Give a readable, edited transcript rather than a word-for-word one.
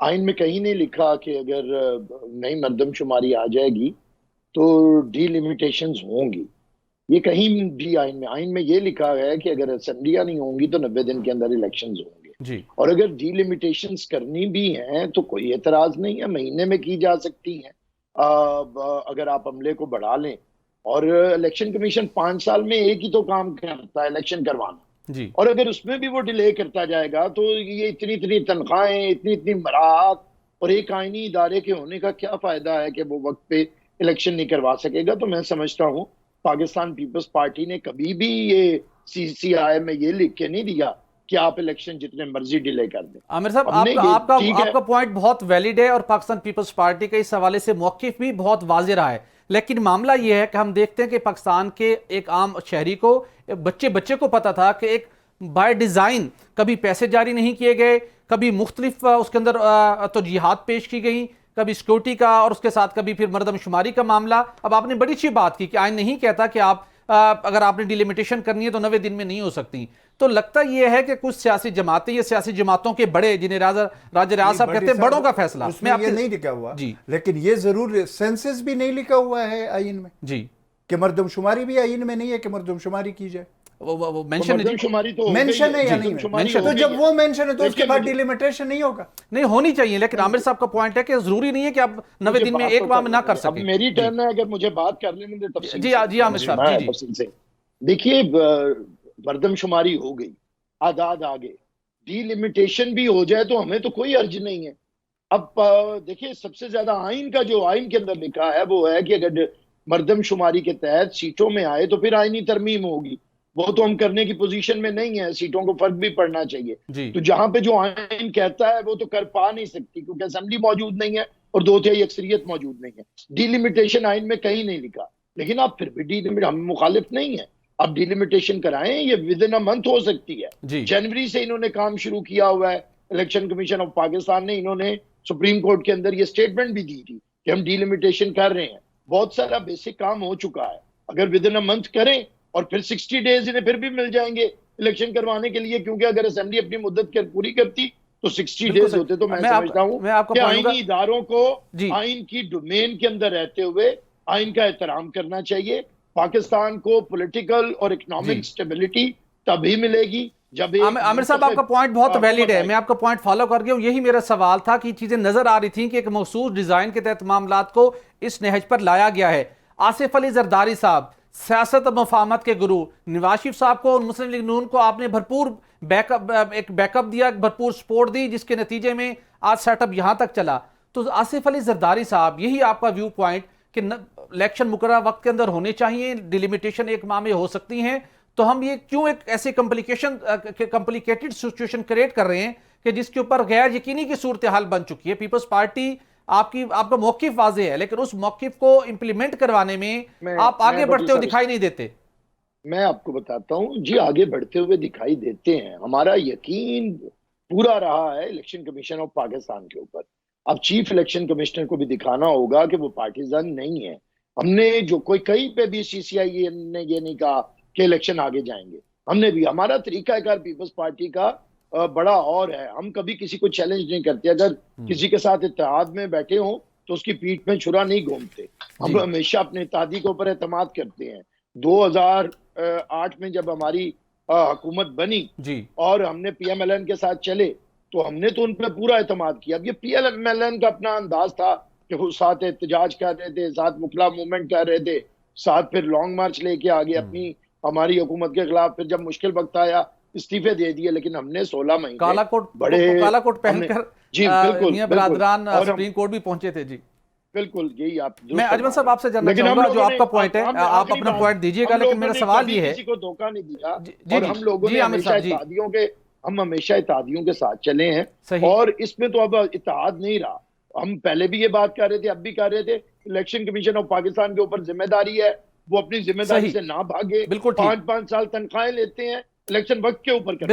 आइन में कहीं नहीं लिखा कि अगर नई मर्दमशुमारी आ जाएगी तो डीलिमिटेशंस होंगी। ये कहीं भी आइन में ये लिखा है कि अगर असेंबलियां नहीं होंगी तो 90 दिन के अंदर इलेक्शंस होंगे। जी। और अगर डीलिमिटेशंस करनी भी हैं तो कोई एतराज नहीं है, महीने में की जा सकती हैं। अगर आप अमले को बढ़ा लें। और इलेक्शन कमीशन 5 साल में एक ही तो काम करता है, इलेक्शन करवाना। जी। और अगर उसमें भी वो डिले करता जाएगा तो ये इतनी इतनी तनख्वाहें, इतनी इतनी मराहत और एक आईनी इदारे के होने का क्या फायदा है कि वो वक्त पे इलेक्शन नहीं करवा सकेगा। तो मैं समझता हूँ पाकिस्तान पीपल्स पार्टी ने कभी भी ये सीसीआई में ये लिख के नहीं दिया कि आप इलेक्शन जितने मर्जी डिले कर दें। आमिर साहब, हमने आपका ये आपका ठीक है। आपका पॉइंट बहुत वैलिड है और पाकिस्तान पीपल्स पार्टी के इस हवाले से मौकिफ भी बहुत वाज़ेह रहा है। लेकिन मामला यह है कि हम देखते हैं कि पाकिस्तान के एक आम शहरी को, बच्चे बच्चे को पता था कि एक बाय डिज़ाइन कभी पैसे जारी नहीं किए गए, कभी मुख्तलिफ उसके अंदर तरजीहात पेश की गई, कभी सिक्योरिटी का और उसके साथ कभी फिर मर्दमशुमारी का मामला। अब आपने बड़ी अच्छी बात की कि आइन नहीं कहता कि आप अगर आपने डिलिमिटेशन करनी है तो 90 दिन में नहीं हो सकती। तो लगता यह है कि कुछ सियासी जमातें, ये सियासी जमातों के बड़े, जिन्हें राजा रियाज साहब कहते हैं, बड़ों का फैसला, उसमें ये नहीं लिखा हुआ जी लेकिन ये जरूर सेंसस भी नहीं लिखा हुआ है आइन में जी कि मर्दमशुमारी भी आइन में नहीं है कि मर्दमशुमारी की जाए। वो मेंशन है जी। मर्दमशुमारी तो हो मेंशन गई है या है, नहीं है? मर्दमशुमारी हो तो गई जब है। वो मेंशन है तो उसके देखिए बाद मुझे डिलिमिटेशन नहीं होगा। नहीं होनी चाहिए, लेकिन आमिर साहब का पॉइंट है कि जरूरी नहीं है कि आप 90 मुझे दिन में बात एक तो माह में करने ना कर दें। अब सके। मेरी जी टर्न है, अगर मुझे बात करने में दे तफसील जी से, जी मैंने आमिर साहब, सुना जी है जी तफसील से। देखिए मर्दमशुमारी हो गई, आदाद आ गए, डीलिमिटेशन भी हो जाए तो हमें तो कोई अर्ज नहीं है। अब देखिए सबसे ज्यादा आइन का जो आइन के अंदर लिखा है वो है कि अगर मर्दमशुमारी के तहत सीटों में आए तो फिर आईनी तरमीम होगी। वो तो हम करने की पोजीशन में नहीं है, सीटों को फर्क भी पड़ना चाहिए। जी। तो जहां पे जो आइन कहता है वो तो कर पा नहीं सकती क्योंकि असेंबली मौजूद नहीं है और 2/3 अक्सरियत मौजूद नहीं है। डीलिमिटेशन आइन में कहीं नहीं लिखा, लेकिन आप फिर भी डीलिमिट, हम मुखालिफ नहीं है। आप डीलिमिटेशन कराएं, ये विद इन अ मंथ हो सकती है। जी जनवरी से इन्होंने काम शुरू किया हुआ है। इलेक्शन कमीशन ऑफ पाकिस्तान ने, इन्होंने सुप्रीम कोर्ट के अंदर ये स्टेटमेंट भी दी थी कि हम डीलिमिटेशन कर रहे हैं। बहुत सारा बेसिक काम हो चुका है। अगर विद इन अ मंथ करें और फिर 60 डेज इन्हें फिर भी मिल जाएंगे इलेक्शन करवाने के लिए, क्योंकि अगर असेंबली अपनी मुद्दत पूरी करती तो 60 बिल्कुल डेज सही। होते। तो मैं समझता हूं मैं आपका कि पॉइंट आईनी लूंगा। इदारों को जी आइन की डोमेन के अंदर रहते हुए आइन का एहतराम करना चाहिए। पाकिस्तान को पॉलिटिकल और जी इकोनॉमिक स्टेबिलिटी तभी मिलेगी जब एक आमिर साहब, आपका मुंतखब पॉइंट बहुत वैलिड हुकूमत है, मैं आएगी। आपका पॉइंट फॉलो कर गया हूं। यही मेरा सवाल था कि चीजें नजर आ रही थी कि एक मखसूस डिजाइन के तहत मामलात को इस नहज पर लाया गया है। आसिफ अली जरदारी साहब, सियासत और मफाहमत के गुरु, नवाज शरीफ साहब को और मुस्लिम लीग नून को आपने भरपूर बैकअप दिया, भरपूर सपोर्ट दी, जिसके नतीजे में आज सेटअप यहां तक चला। तो आसिफ अली जरदारी साहब, यही आपका व्यू पॉइंट कि इलेक्शन मुकर्रर वक्त के अंदर होने चाहिए, डिलिमिटेशन एक माह में हो सकती हैं, तो हम ये क्यों एक ऐसे कॉम्प्लिकेटेड सिचुएशन क्रिएट कर रहे हैं कि जिसके ऊपर गैर यकीनी की सूरत हाल बन चुकी है। पीपल्स पार्टी, आपका मौकिफ वाज़ेह है, लेकिन उस मौकिफ को इंप्लीमेंट करवाने में आप आगे मैं बड़ी बढ़ते हुए सारी, दिखाई नहीं देते। मैं आपको बताता हूं जी, आगे बढ़ते हुए दिखाई देते हैं। हमारा यकीन पूरा रहा है इलेक्शन कमीशन ऑफ पाकिस्तान के ऊपर। अब चीफ इलेक्शन कमिश्नर को भी दिखाना होगा कि वो पार्टीजन नहीं है। हमने जो कोई कहीं पे भी सीसीआई ने ये नहीं कहा कि इलेक्शन आगे जाएंगे। हमने भी, हमारा तरीकाकार पीपल्स पार्टी का बड़ा और है। हम कभी किसी को चैलेंज नहीं करते। अगर किसी के साथ इत्तेहाद में बैठे हों तो उसकी पीठ में छुरा नहीं घूमते। हम जी हमेशा अपने इत्तेहादी के ऊपर एतमाद करते हैं। 2008 में जब हमारी हुकूमत बनी जी और हमने पीएमएलएन के साथ चले तो हमने तो उन पर पूरा एतमाद किया। अब ये पीएमएलएन का अपना अंदाज था कि वो साथ एहतजाज कर रहे थे, साथ मुखला मूवमेंट कर रहे थे, साथ फिर लॉन्ग मार्च लेके आगे अपनी हमारी हुकूमत के खिलाफ। फिर जब मुश्किल वक्त आया इस्तीफे दे दिए, लेकिन हमने 16 महीने बड़े, काला कोट हमने, पहनकर जी बिल्कुल मियां बिल्कुल, बरादरान और हम सुप्रीम कोर्ट भी पहुंचे थे। जी बिल्कुल यही आप मैं दुरुस्त अजमल फरमा साहब रहे हैं। आपसे जानना लेकिन हम चाहूंगा, जो लोगों ने, आपका पॉइंट है, आप आखिरी अपना बात, पॉइंट दीजिएगा, हम लेकिन लोगों मेरा ने सवाल कभी ये है। किसी को धोखा नहीं दिया। जी जी और जी हम लोगों जी ने आमिर हमेशा साहब जी, इत्तेहादियों के, हम हमेशा इत्तेहादियों के साथ चले हैं। सही। और इसमें तो अब इत्तेहाद नहीं रहा। हम पहले भी ये बात कर रहे थे, अब भी कर रहे थे। इलेक्शन कमीशन ऑफ पाकिस्तान के ऊपर जिम्मेदारी है, वो अपनी जिम्मेदारी सही, से ना भागे। बिल्कुल ठीक। 5-5 साल तनख्वाहें लेते हैं, इलेक्शन वक्त के ऊपर करते हैं।